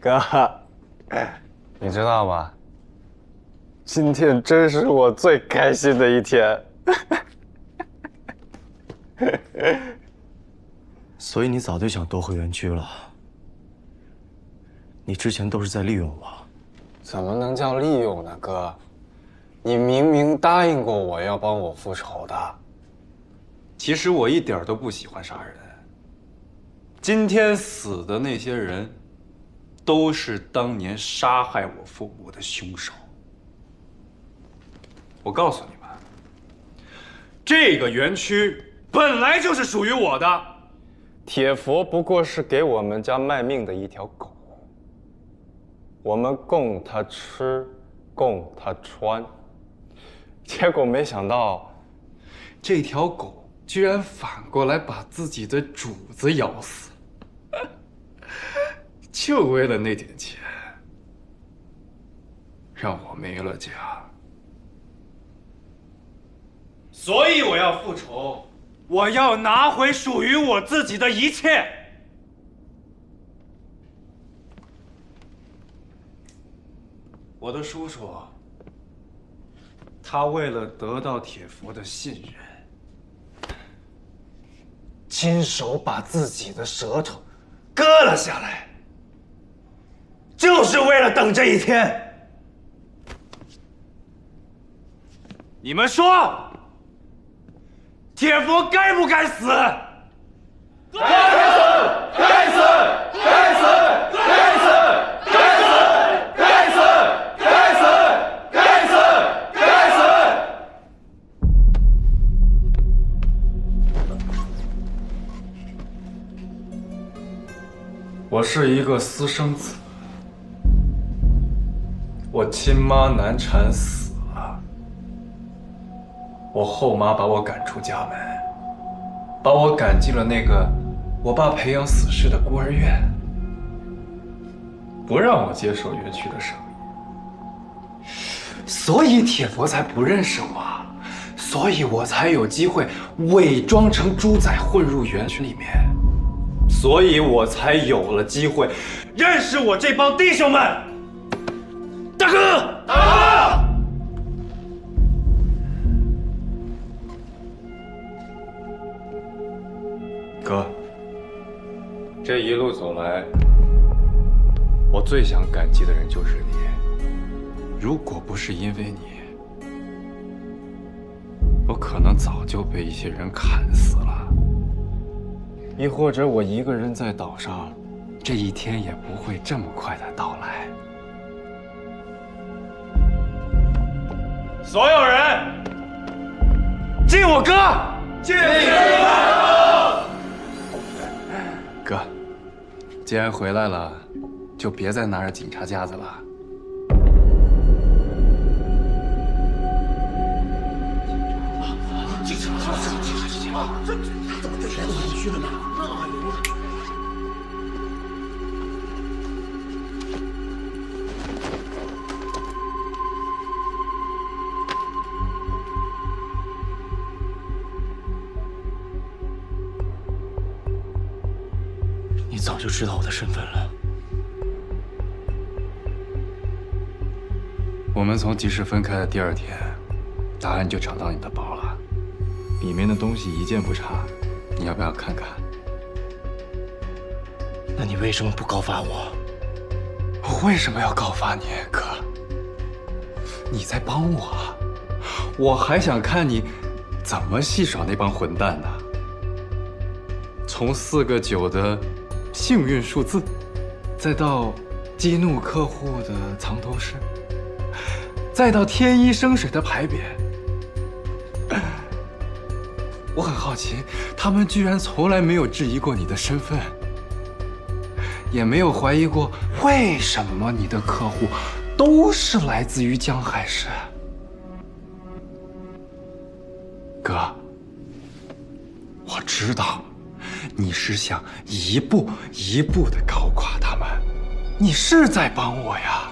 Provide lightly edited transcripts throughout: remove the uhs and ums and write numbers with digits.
哥，你知道吗？今天真是我最开心的一天。所以你早就想夺回园区了？你之前都是在利用我。怎么能叫利用呢，哥？你明明答应过我要帮我复仇的。其实我一点都不喜欢杀人。今天死的那些人，都是当年杀害我父母的凶手。我告诉你们，这个园区本来就是属于我的。铁佛不过是给我们家卖命的一条狗，我们供它吃，供它穿，结果没想到，这条狗居然反过来把自己的主子咬死，就为了那点钱，让我没了家。所以我要复仇，我要拿回属于我自己的一切。我的叔叔，他为了得到铁佛的信任，亲手把自己的舌头割了下来，就是为了等这一天。你们说，铁佛该不该死？该死！该死！该死！该死！该死！该死！该死！该死！该死！我是一个私生子，我亲妈难产死了，我后妈把我赶出家门，把我赶进了那个我爸培养死士的孤儿院，不让我接手园区的生意，所以铁佛才不认识我，所以我才有机会伪装成猪仔混入园区里面，所以我才有了机会认识我这帮弟兄们。大哥，大哥！哥，这一路走来，我最想感激的人就是你。如果不是因为你，我可能早就被一些人砍死了，亦或者我一个人在岛上，这一天也不会这么快的到来。所有人，敬我哥！敬哥！哥，既然回来了，就别再拿着警察夹子了。警察！这怎么就来到园区了呢？你早就知道我的身份了。我们从集市分开的第二天，答案就找到你的包了，里面的东西一件不差，你要不要看看？那你为什么不告发我？我为什么要告发你，哥？你在帮我，我还想看你怎么戏耍那帮混蛋呢。从4个9的幸运数字，再到激怒客户的藏头诗，再到天一生水的牌匾，我很好奇，他们居然从来没有质疑过你的身份，也没有怀疑过为什么你的客户都是来自于江海市。哥，我知道你是想一步一步地搞垮他们，你是在帮我呀。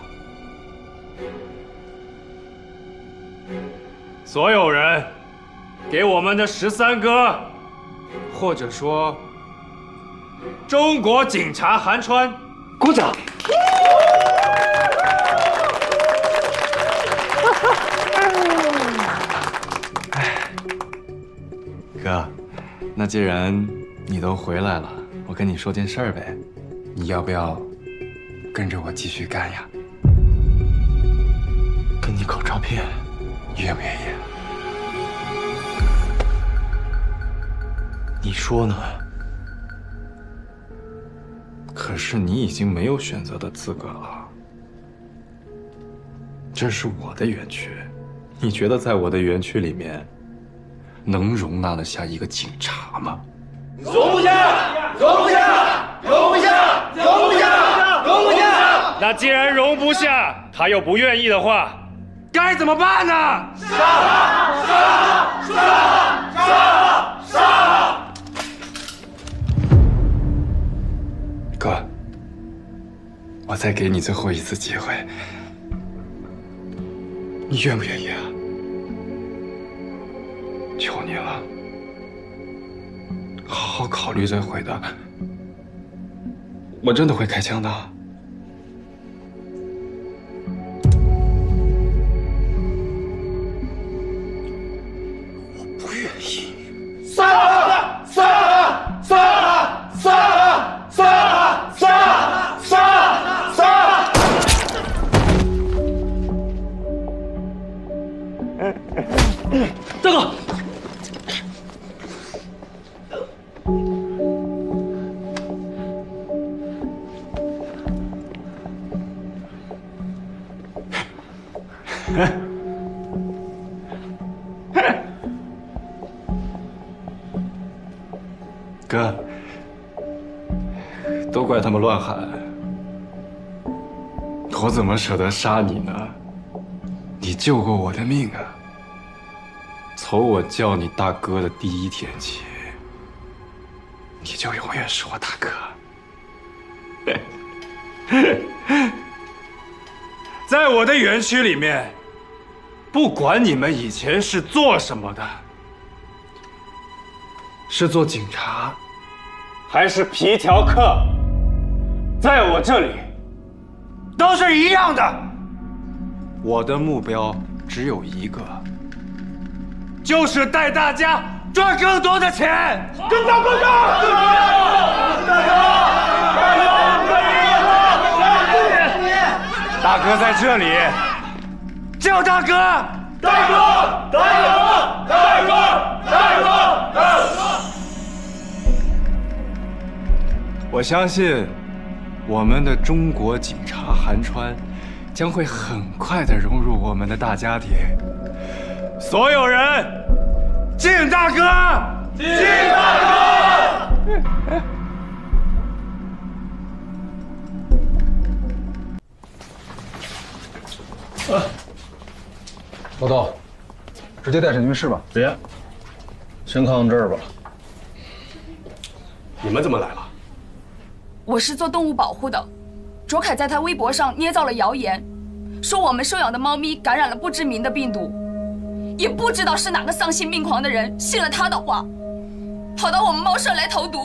所有人，给我们的13哥，或者说中国警察韩川鼓掌。哥，那既然你都回来了，我跟你说件事儿呗，你要不要跟着我继续干呀？跟你搞诈骗，愿不愿意？你说呢？可是你已经没有选择的资格了。这是我的园区，你觉得在我的园区里面，能容纳得下一个警察吗？容不下，容不下，容不下，容不下，容不下。那既然容不下，他又不愿意的话，该怎么办呢？杀！哥，我再给你最后一次机会，你愿不愿意啊？求你了，好好考虑再回答。我真的会开枪的。大哥，哥，都怪他们乱喊，我怎么舍得杀你呢？你救过我的命啊！从我叫你大哥的第一天起，你就永远是我大哥。在我的园区里面，不管你们以前是做什么的，是做警察，还是皮条客，在我这里都是一样的。我的目标只有一个，就是带大家赚更多的钱。跟大哥干！大哥在这里，叫大哥！大哥！大哥！大哥！大哥！我相信我们的中国警察韩川将会很快地融入我们的大家庭。所有人，敬大哥！敬大哥！老豆，直接带上你们室吧。别，先看看这儿吧。你们怎么来了？我是做动物保护的，卓凯在他微博上捏造了谣言，说我们收养的猫咪感染了不知名的病毒，也不知道是哪个丧心病狂的人信了他的话，跑到我们猫舍来投毒，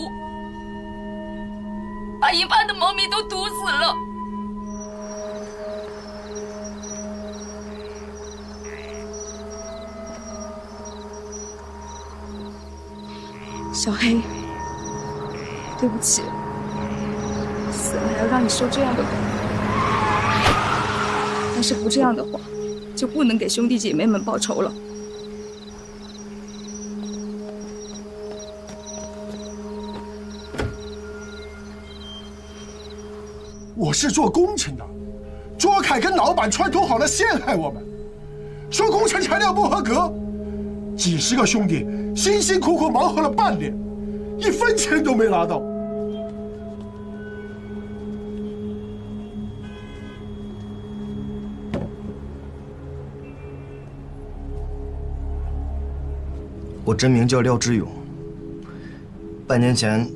把一半的猫咪都毒死了。小黑，对不起，死了还要让你受这样的苦。但是不这样的话，就不能给兄弟姐妹们报仇了。我是做工程的，卓凯跟老板串通好了陷害我们，说工程材料不合格，几十个兄弟辛辛苦苦忙活了半年，一分钱都没拿到。我真名叫廖志勇。半年前，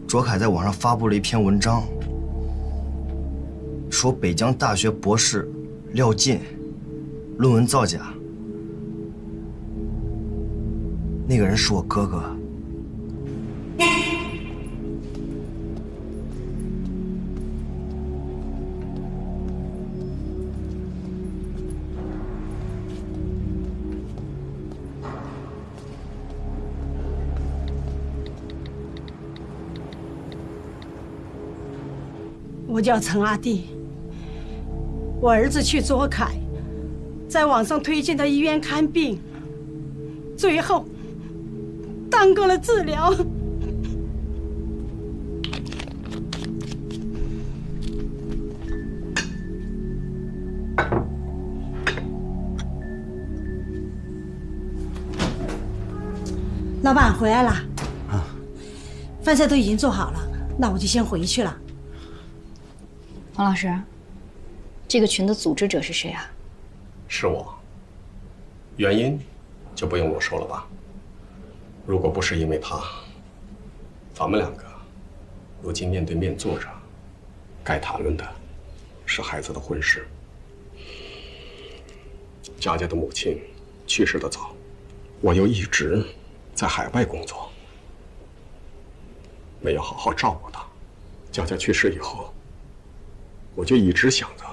卓凯在网上发布了一篇文章，说北疆大学博士廖进论文造假，那个人是我哥哥。我叫陈阿弟，我儿子去卓凯，在网上推荐的医院看病，最后耽搁了治疗。老板回来了，饭菜都已经做好了，那我就先回去了。王老师，这个群的组织者是谁啊？是我。原因就不用我说了吧？如果不是因为他，咱们两个如今面对面坐着，该谈论的是孩子的婚事。佳佳的母亲去世的早，我又一直在海外工作，没有好好照顾她。佳佳去世以后，我就一直想着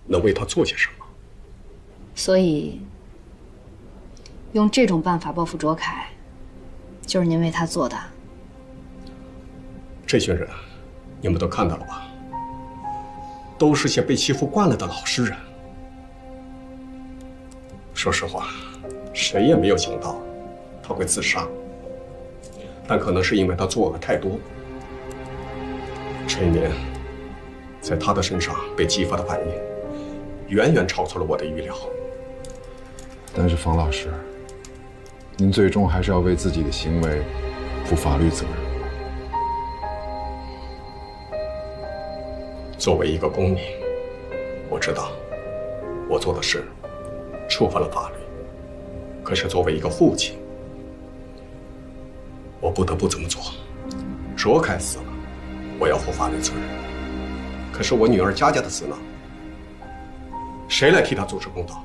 能为她做些什么。所以，用这种办法报复卓凯，就是您为他做的。这群人，你们都看到了吧？都是些被欺负惯了的老实人。说实话，谁也没有想到他会自杀，但可能是因为他作恶太多，这一年在他的身上被激发的反应，远远超出了我的预料。但是冯老师，您最终还是要为自己的行为负法律责任。作为一个公民，我知道我做的事触犯了法律，可是作为一个父亲，我不得不这么做。卓凯死了，我要负法律责任。可是我女儿佳佳的死呢？谁来替她主持公道？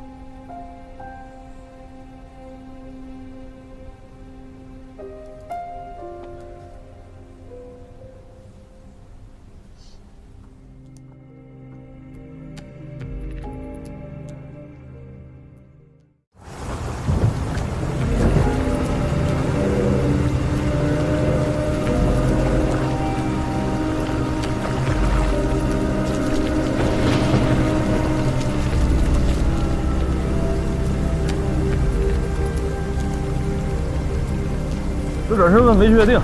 死者身份没确定，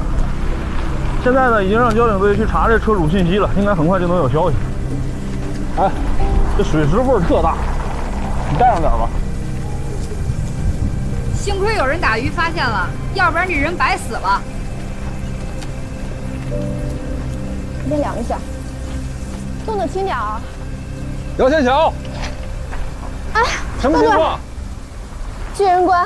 现在呢已经让交警队去查这车主信息了，应该很快就能有消息。哎，这水石味儿特大，你带上点吧。幸亏有人打鱼发现了，要不然这人白死了。先量一下，动作轻点啊。姚天晓，哎，什么情况？巨人观，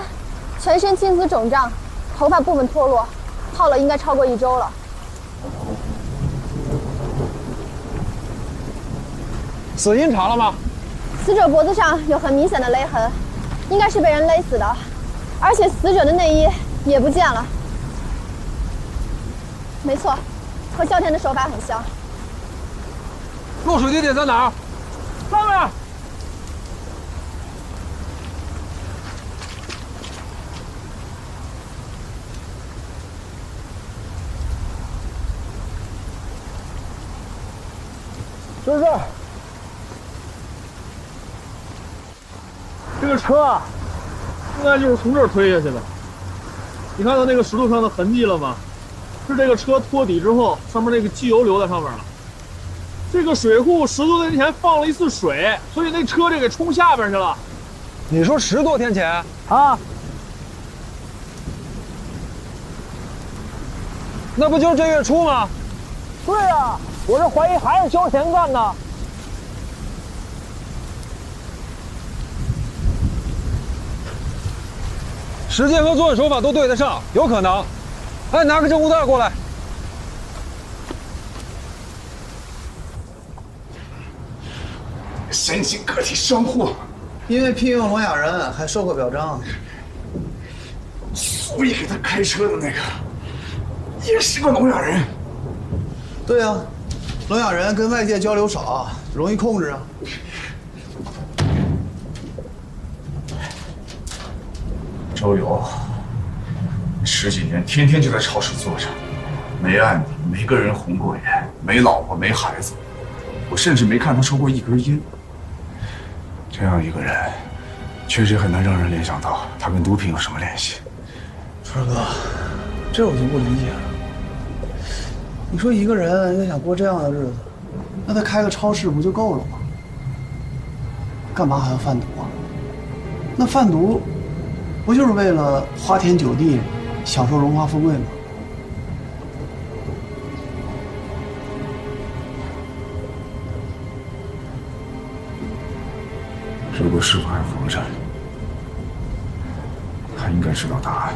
全身青紫肿胀。头发部分脱落，泡了应该超过1周了。死因查了吗？死者脖子上有很明显的勒痕，应该是被人勒死的，而且死者的内衣也不见了。没错，和萧天的手法很像。落水地点在哪儿？上面。就是这儿，这个车啊，应该就是从这儿推下去的。你看到那个石头上的痕迹了吗？是这个车脱底之后，上面那个机油留在上面了。这个水库10多天前放了一次水，所以那车就给冲下边去了。你说10多天前啊？那不就是这月初吗？对啊。我是怀疑还是萧田干的。时间和作案手法都对得上，有可能。哎，拿个证物袋过来。申请个体生户，因为聘用聋哑人还收过表彰，所以给他开车的那个也是个聋哑人。对啊。聋哑人跟外界交流少，容易控制啊。周游10几年，天天就在超市坐着，没案底，没跟人红过眼，没老婆，没孩子，我甚至没看他抽过一根烟。这样一个人，确实很难让人联想到他跟毒品有什么联系。川哥，这我就不理解了。你说一个人要想过这样的日子，那他开个超市不就够了吗？干嘛还要贩毒啊？那贩毒不就是为了花天酒地，享受荣华富贵吗？如果师傅还活着，他应该知道答案。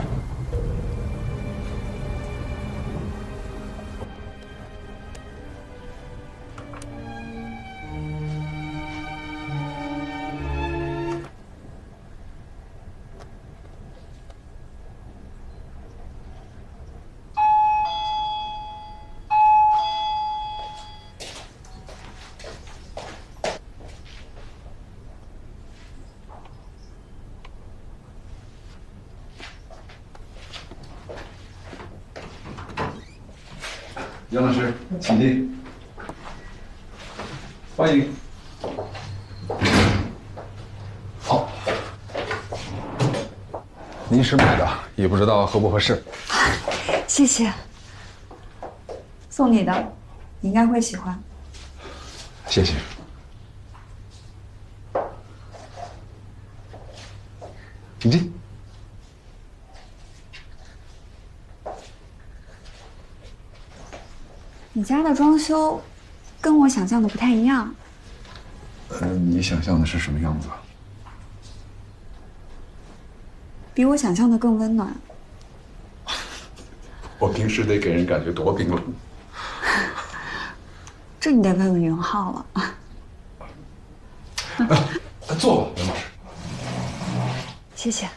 杨老师，请进。欢迎。好，临时买的，也不知道合不合适。谢谢，送你的，你应该会喜欢。谢谢。请进。你家的装修跟我想象的不太一样。你想象的是什么样子？比我想象的更温暖。我平时得给人感觉多冰冷。这你得问问云浩了。坐吧，袁老师。谢谢。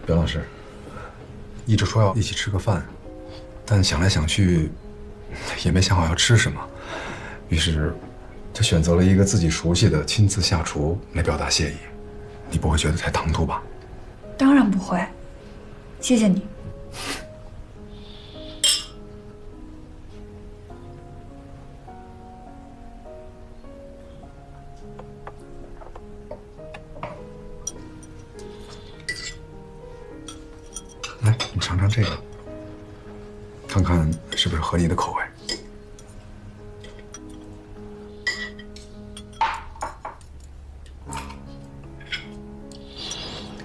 袁老师，一直说要一起吃个饭，但想来想去，也没想好要吃什么，于是就选择了一个自己熟悉的亲自下厨来表达谢意。你不会觉得太唐突吧？当然不会，谢谢你。来，你尝尝这个，看看是不是合你的口味。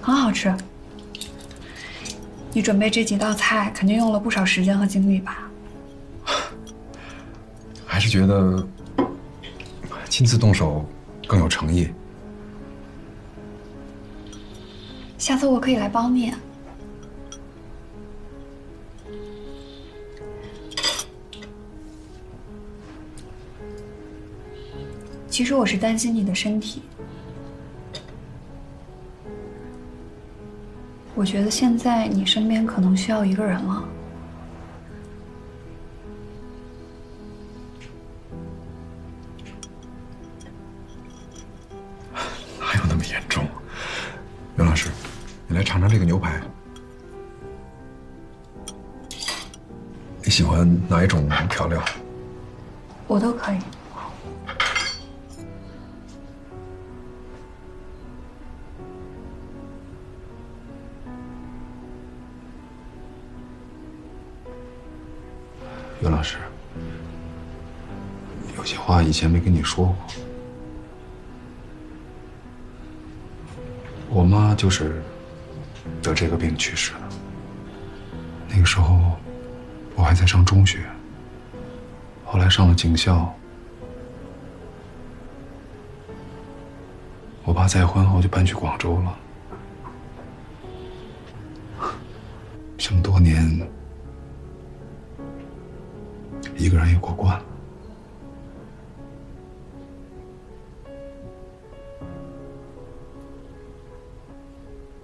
很好吃。你准备这几道菜肯定用了不少时间和精力吧？还是觉得亲自动手更有诚意。下次我可以来帮你。其实我是担心你的身体。我觉得现在你身边可能需要一个人了。哪有那么严重？袁老师，你来尝尝这个牛排。你喜欢哪一种调料？我都可以。袁老师，有些话以前没跟你说过。我妈就是得这个病去世的。那个时候我还在上中学，后来上了警校。我爸再婚后就搬去广州了。这么多年，一个人也过惯了。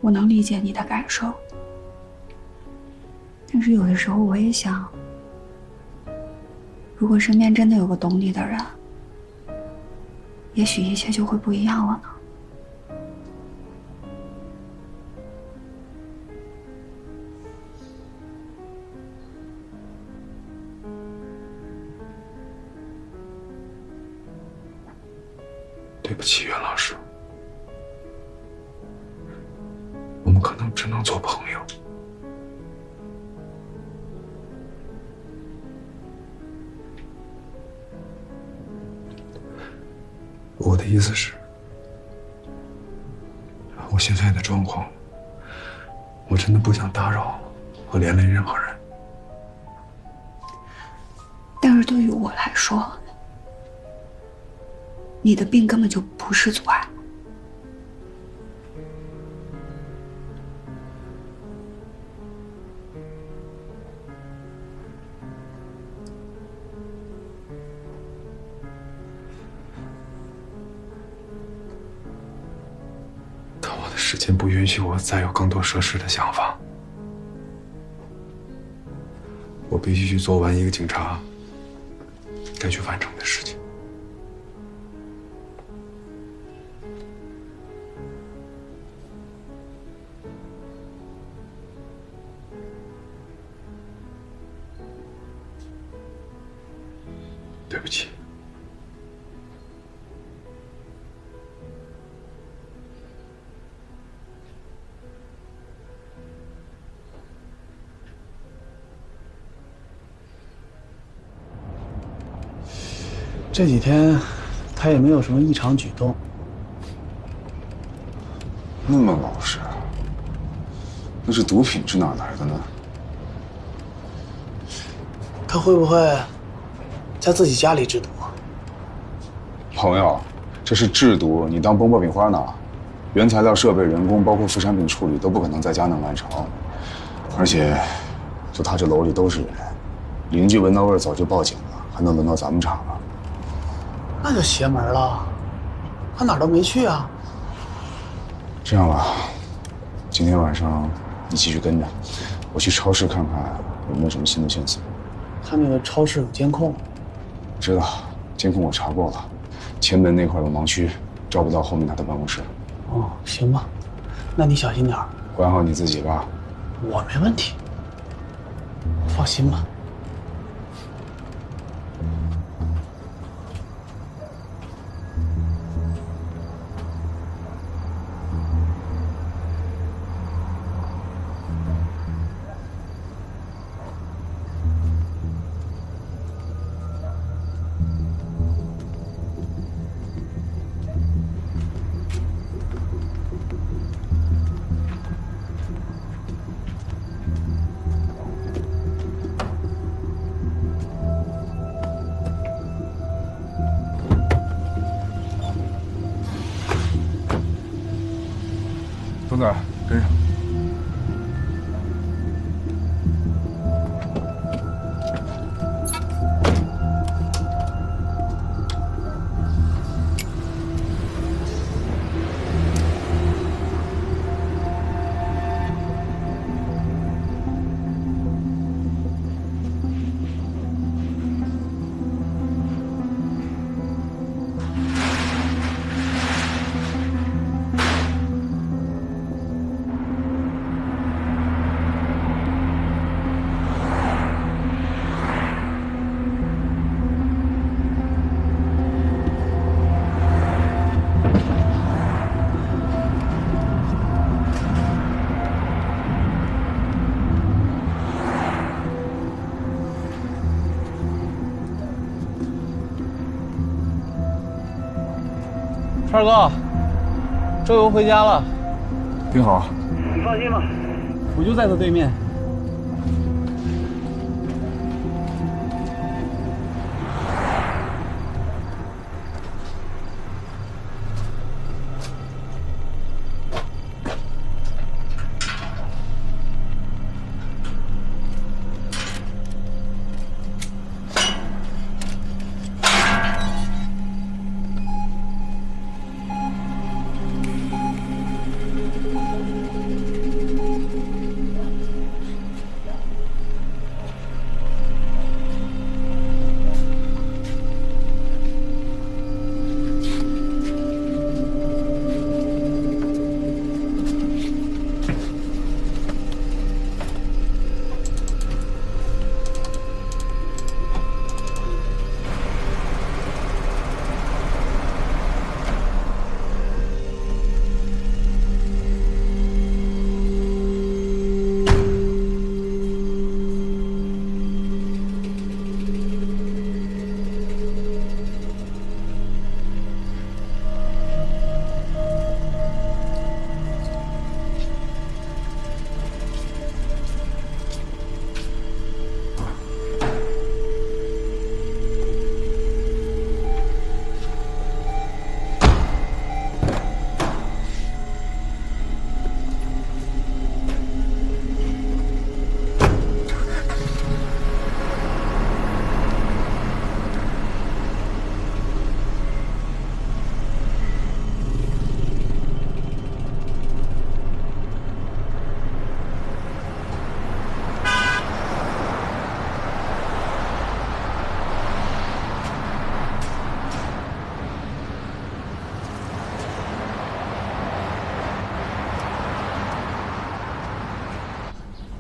我能理解你的感受，但是有的时候我也想，如果身边真的有个懂你的人，也许一切就会不一样了呢。对不起，袁老师，我们可能只能做朋友。我的意思是，我现在的状况，我真的不想打扰和连累任何人。但是对于我来说，你的病根本就不是阻碍。但我的时间不允许我再有更多涉世的想法，我必须去做完一个警察该去完成的事情。对不起。这几天他也没有什么异常举动。那么老实，那是毒品是哪来的呢？他会不会在自己家里制毒？朋友，这是制毒，你当崩爆米花呢？原材料、设备、人工，包括副产品处理，都不可能在家能完成。而且，就他这楼里都是人，邻居闻到味儿早就报警了，还能轮到咱们厂啊？那就邪门了，他哪儿都没去啊。这样吧，今天晚上你继续跟着，我去超市看看有没有什么新的线索。他那个超市有监控。知道，监控我查过了，前门那块有盲区，照不到后面他的办公室。哦，行吧，那你小心点儿，管好你自己吧。我没问题，放心吧。东子，跟上。川哥，周游回家了，挺好。你放心吧，我就在他对面。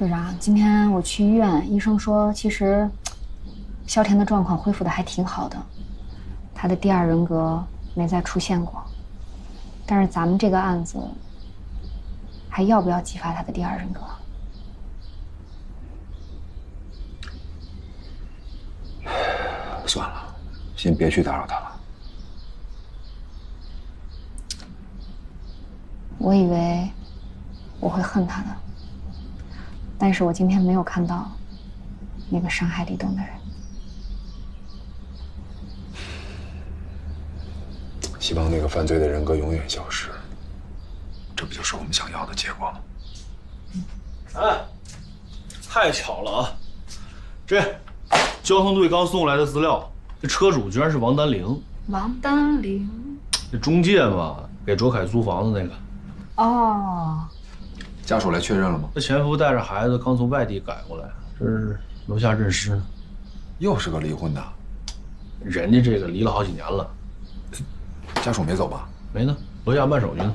队长，今天我去医院，医生说其实萧田的状况恢复的还挺好的，他的第二人格没再出现过。但是咱们这个案子还要不要激发他的第二人格？算了，先别去打扰他了。我以为我会恨他的，但是我今天没有看到那个伤害李东的人。希望那个犯罪的人格永远消失，这不就是我们想要的结果吗？哎，太巧了啊！这交通队刚送来的资料，这车主居然是王丹玲。王丹玲，这中介嘛，给卓凯租房子那个。哦，家属来确认了吗？这前夫带着孩子刚从外地赶过来，这是楼下认尸呢。又是个离婚的，人家这个离了好几年了。家属没走吧？没呢，楼下办手续呢。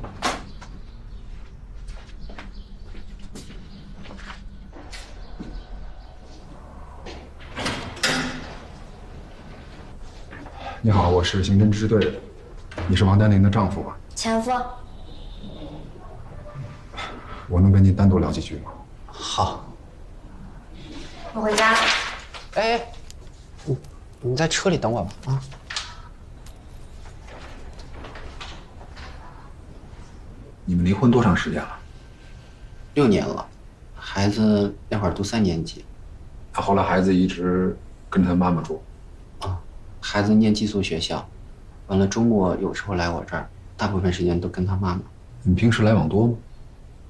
你好，我是刑侦支队的，你是王丹玲的丈夫吧？前夫。我能跟您单独聊几句吗？好。我回家了。哎，你在车里等我吧啊。你们离婚多长时间了？6年了，孩子那会儿读3年级。后来孩子一直跟着他妈妈住。啊，孩子念寄宿学校，完了周末有时候来我这儿，大部分时间都跟他妈妈。你们平时来往多吗？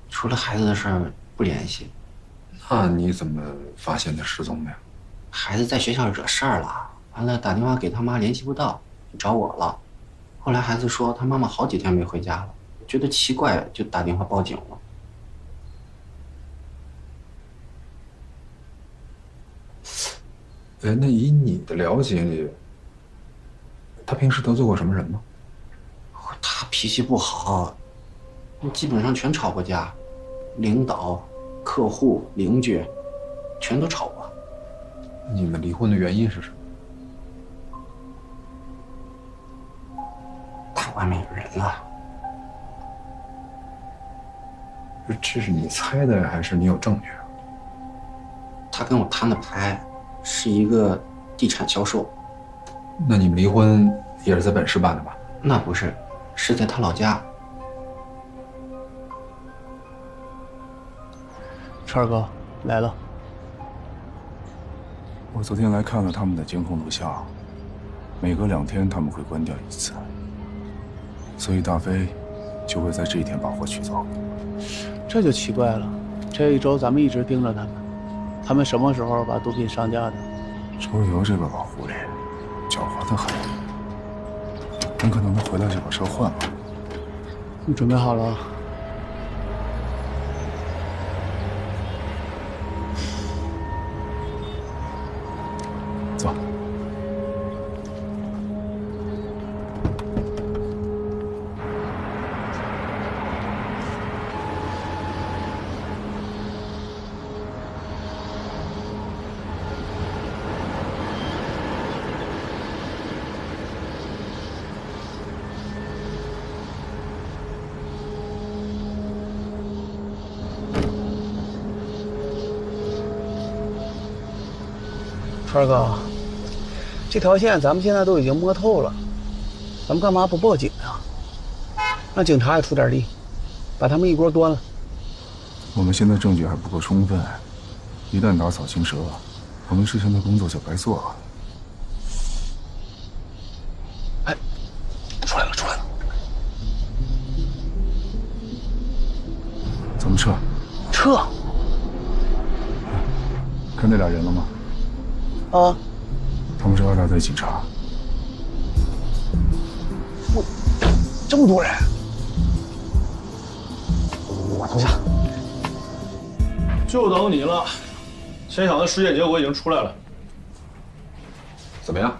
除了孩子的事儿不联系。那你怎么发现他失踪的呀？孩子在学校惹事儿了，完了打电话给他妈联系不到，就找我了。后来孩子说他妈妈好几天没回家了。觉得奇怪，就打电话报警了。哎，那以你的了解，他平时得罪过什么人吗？他脾气不好，基本上全吵过架，领导、客户、邻居，全都吵过。你们离婚的原因是什么？他外面有人了。这是你猜的还是你有证据？他跟我摊的牌是一个地产销售。那你们离婚也是在本市办的吧？那不是，是在他老家。川儿哥来了。我昨天来看了他们的监控录像，每隔2天他们会关掉一次，所以大飞就会在这一天把货取走。这就奇怪了，这1周咱们一直盯着他们，他们什么时候把毒品上架的？周游这个老狐狸，狡猾得很，很可能他回来就把车换了。你准备好了？走。川儿哥，这条线咱们现在都已经摸透了，咱们干嘛不报警呀？让警察也出点力，把他们一锅端了。我们现在证据还不够充分，一旦打草惊蛇，我们之前的工作就白做了。哎，出来了，出来了！咱们撤。撤。看那俩人了吗？啊，他们是2大队警察。这么多人，我等下。就等你了。现场的尸检结果已经出来了。怎么样？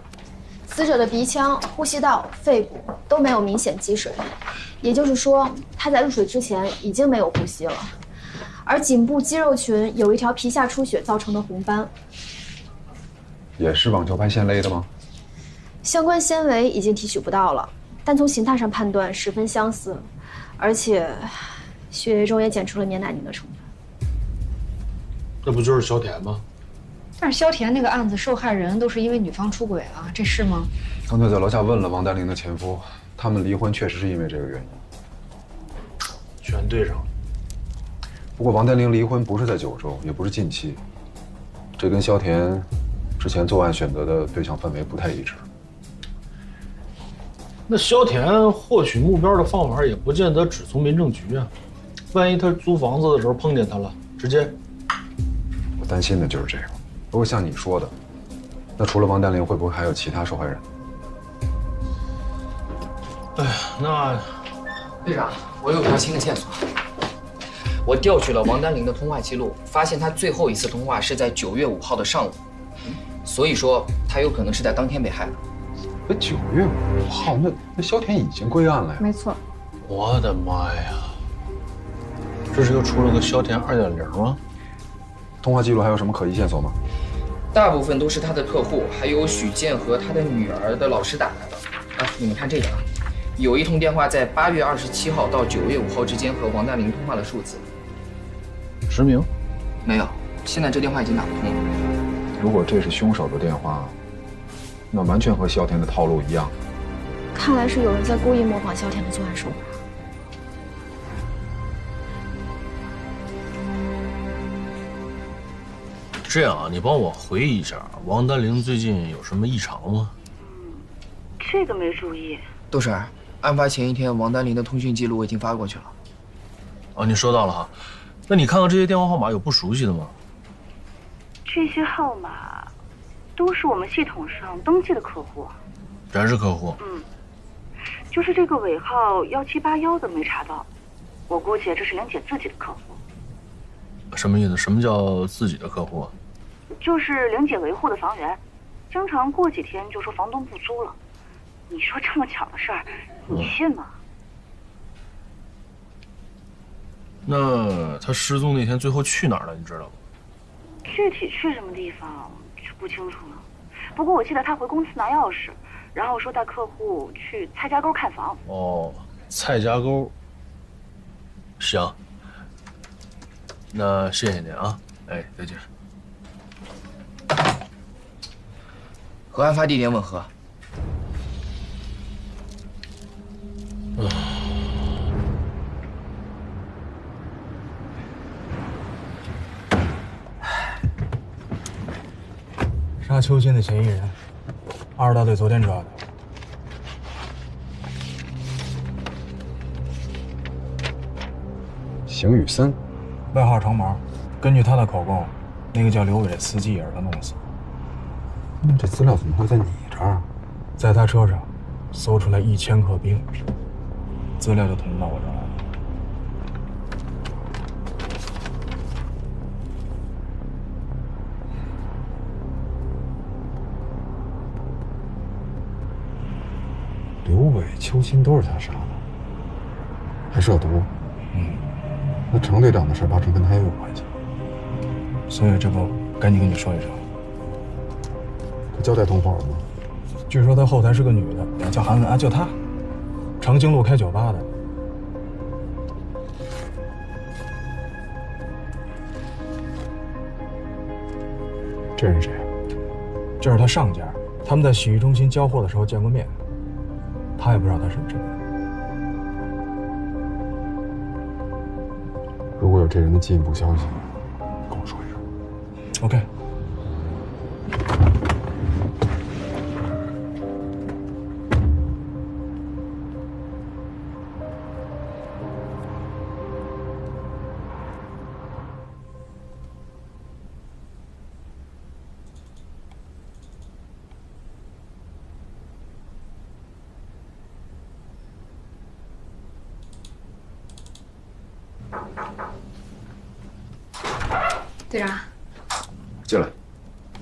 死者的鼻腔、呼吸道、肺部都没有明显积水，也就是说他在入水之前已经没有呼吸了。而颈部肌肉群有一条皮下出血造成的红斑。也是网球拍线类的吗？相关纤维已经提取不到了，但从形态上判断十分相似，而且血液中也检出了棉乃宁的成分。这不就是小田吗？但是萧田那个案子受害人都是因为女方出轨啊，这是吗？刚才在楼下问了王丹玲的前夫，他们离婚确实是因为这个原因。全对上了。不过王丹玲离婚不是在9周，也不是近期，这跟萧田之前作案选择的对象范围不太一致。那萧田获取目标的方法也不见得只从民政局啊，万一他租房子的时候碰见他了，直接……我担心的就是这个。不过像你说的，那除了王丹玲，会不会还有其他受害人？哎呀，那队长，我有条新的线索。我调取了王丹玲的通话记录，发现她最后一次通话是在9月5号的上午，所以说她有可能是在当天被害的。9月5号，那萧田已经归案了呀？没错。我的妈呀！这是又出了个萧田2.0吗？通话记录还有什么可疑线索吗？大部分都是他的客户，还有许健和他的女儿的老师打来的。啊，你们看这个啊，有一通电话在8月27号到9月5号之间和王丹玲通话的数字。实名？没有，现在这电话已经打不通了。如果这是凶手的电话，那完全和萧田的套路一样。看来是有人在故意模仿萧田的作案手法。这样啊，你帮我回忆一下，王丹玲最近有什么异常吗？这个没注意。杜婶，案发前一天，王丹玲的通讯记录我已经发过去了。哦，你收到了哈。那你看看这些电话号码有不熟悉的吗？这些号码都是我们系统上登记的客户。真是客户？就是这个尾号1781的没查到，我估计这是玲姐自己的客户。什么意思？什么叫自己的客户啊？就是玲姐维护的房源，经常过几天就说房东不租了。你说这么巧的事儿，你信吗？那他失踪那天最后去哪儿了？你知道吗？具体去什么地方就不清楚了。不过我记得他回公司拿钥匙，然后说带客户去蔡家沟看房。哦，蔡家沟。行。那谢谢您啊，哎，再见。和案发地点吻合。杀秋千的嫌疑人，2大队昨天抓的。邢宇森，外号长毛。根据他的口供，那个叫刘伟的司机也是他弄死的。那这资料怎么会在你这儿？在他车上搜出来1000克冰，资料就通到我这儿来了。刘伟、邱鑫都是他杀的，还涉毒。那程队长的事八成跟他也有关系。所以这不赶紧跟你说一声。他交代同伙了吗？据说他后台是个女的，叫韩文啊，就她，长兴路开酒吧的。这是谁？这是他上家，他们在洗浴中心交货的时候见过面。他也不知道他什么身份。如果有这人的进一步消息，跟我说一声。OK。队长，进来。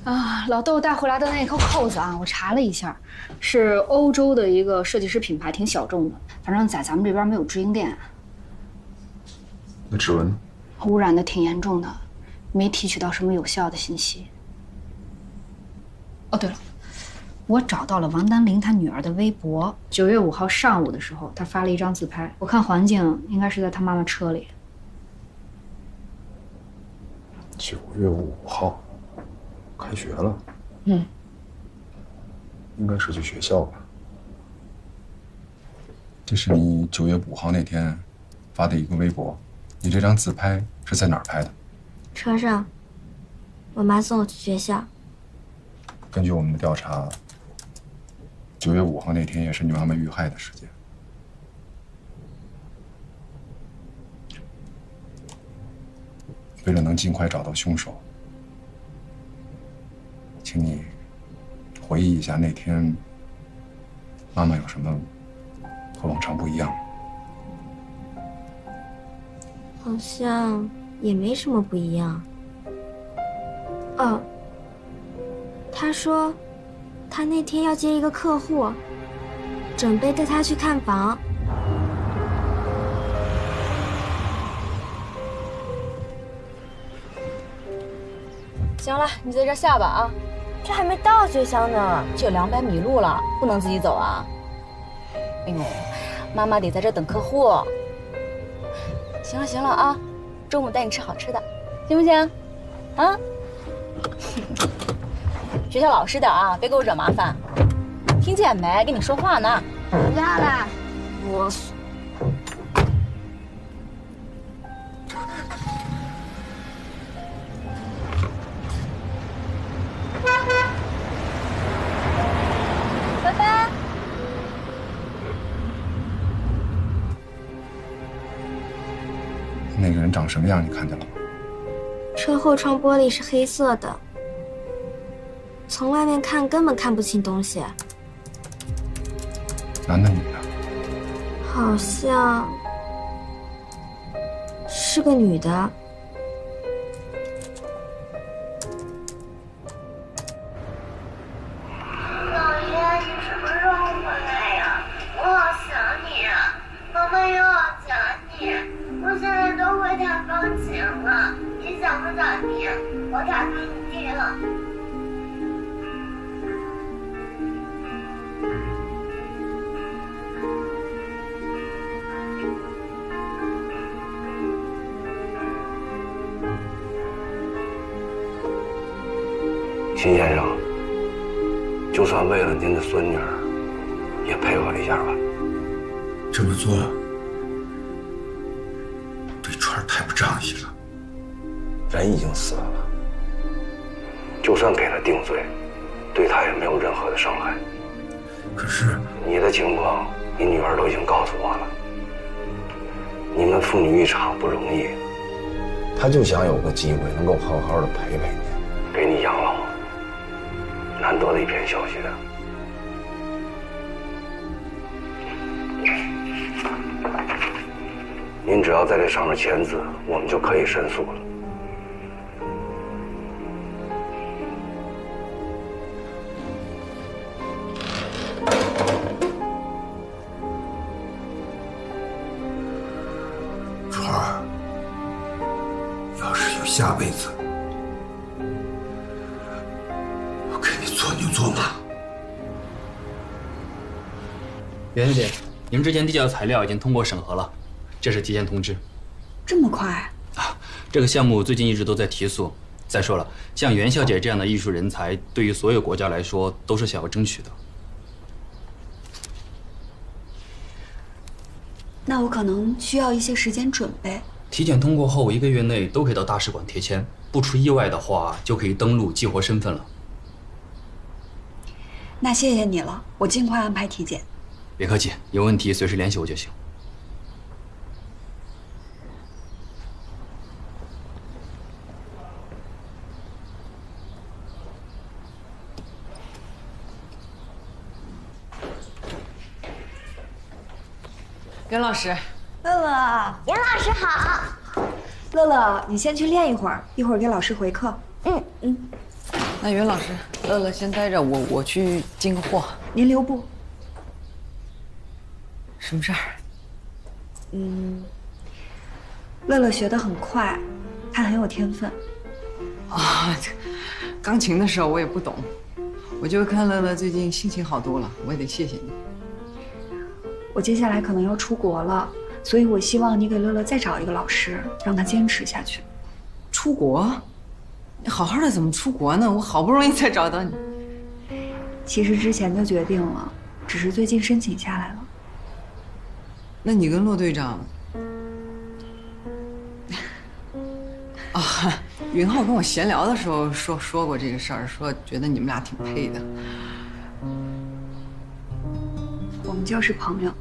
啊，老豆带回来的那颗扣子啊，我查了一下，是欧洲的一个设计师品牌，挺小众的，反正在咱们这边没有直营店。那指纹呢？污染的挺严重的，没提取到什么有效的信息。哦，对了，我找到了王丹玲她女儿的微博。9月5号上午的时候，她发了一张自拍，我看环境应该是在她妈妈车里。9月5号，开学了。嗯，应该是去学校吧。这是你9月5号那天发的一个微博，你这张自拍是在哪儿拍的？车上，我妈送我去学校。根据我们的调查，9月5号那天也是你妈妈遇害的时间。为了能尽快找到凶手，请你回忆一下那天妈妈有什么和往常不一样。好像也没什么不一样。哦，他说他那天要接一个客户，准备带他去看房。行了，你在这下吧啊，这还没到学校呢，就有200米路了，不能自己走啊。哎呦，妈妈得在这等客户。行了行了啊，中午带你吃好吃的，行不行？啊？学校老实点啊，别给我惹麻烦。听见没？跟你说话呢。回家了。我。拜拜。那个人长什么样？你看见了吗？车后窗玻璃是黑色的，从外面看根本看不清东西。男的女的？好像是个女的。老爷，你什么时候回来呀？我好想你啊！妈妈又好想你。我现在都会弹钢琴了，你想不想听？我弹给你听。秦先生，就算为了您的孙女儿，也配合一下吧。这么做对川儿太不仗义了。人已经死了，就算给他定罪，对他也没有任何的伤害。可是你的情况，你女儿都已经告诉我了。你们父女一场不容易，他就想有个机会能够好好的陪陪你，给你养老。难得的一片消息的。您只要在这上面签字，我们就可以申诉了。川儿，要是有下辈子，我给你做牛做马。袁小姐，你们之前递交的材料已经通过审核了，这是提前通知。这么快？这个项目最近一直都在提速。再说了，像袁小姐这样的艺术人才，对于所有国家来说都是想要争取的。那我可能需要一些时间准备。体检通过后1个月内都可以到大使馆贴签，不出意外的话就可以登录激活身份了。那谢谢你了，我尽快安排体检。别客气，有问题随时联系我就行。袁老师，乐乐，袁老师好。乐乐，你先去练一会儿，一会儿给老师回课。那袁老师，乐乐先待着，我去进个货。您留步。什么事儿？乐乐学得很快，他很有天分。啊，钢琴的事我也不懂，我就看乐乐最近心情好多了，我也得谢谢你。我接下来可能要出国了，所以我希望你给乐乐再找一个老师，让他坚持下去。出国？你好好的怎么出国呢？我好不容易才找到你。其实之前就决定了，只是最近申请下来了。那你跟骆队长……啊，云浩跟我闲聊的时候说过这个事儿，说觉得你们俩挺配的。我们就是朋友。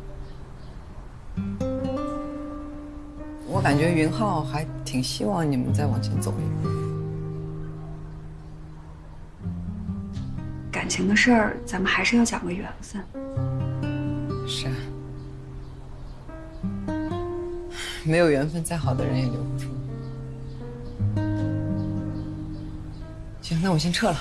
我感觉云浩还挺希望你们再往前走一步。感情的事儿，咱们还是要讲个缘分。是啊，没有缘分，再好的人也留不住。行，那我先撤了。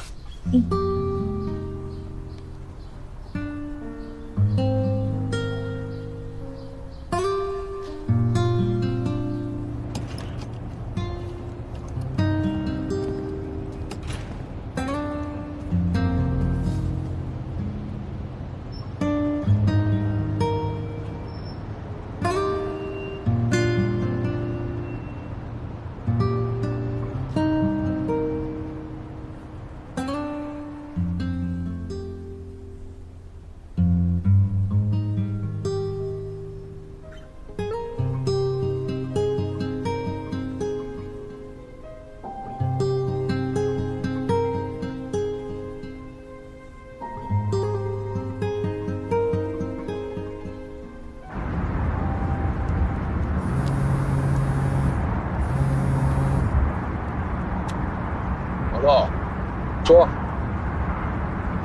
说，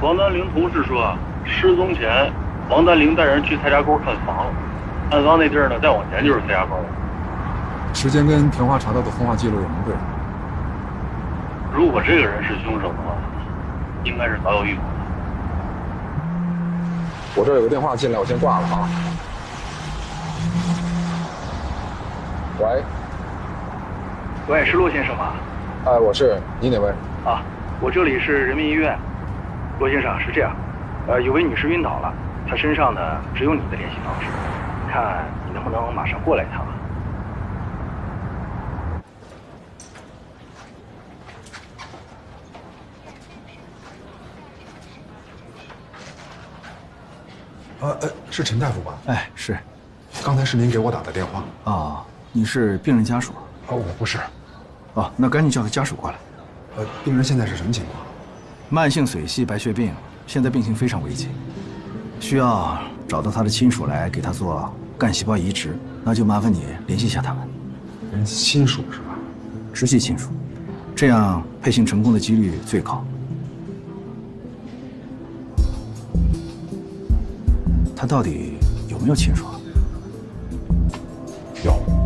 王丹玲同事说，失踪前，王丹玲带人去蔡家沟看房，案发那地儿呢，再往前就是蔡家沟。时间跟田花查到的通话记录也能对。如果这个人是凶手的话，应该是早有预谋的。我这儿有个电话进来，我先挂了啊。喂，喂，是骆先生吗？哎，我是，你哪位？啊，我这里是人民医院。骆先生，是这样，有位女士晕倒了，她身上呢只有你的联系方式，看你能不能马上过来一趟。是陈大夫吧？哎，是。刚才是您给我打的电话。啊，你是病人家属？我不是。哦，那赶紧叫个家属过来。病人现在是什么情况？慢性髓系白血病，现在病情非常危急，需要找到他的亲属来给他做干细胞移植，那就麻烦你联系一下他们。亲属是吧？直系亲属，这样配型成功的几率最高。他到底有没有亲属？有。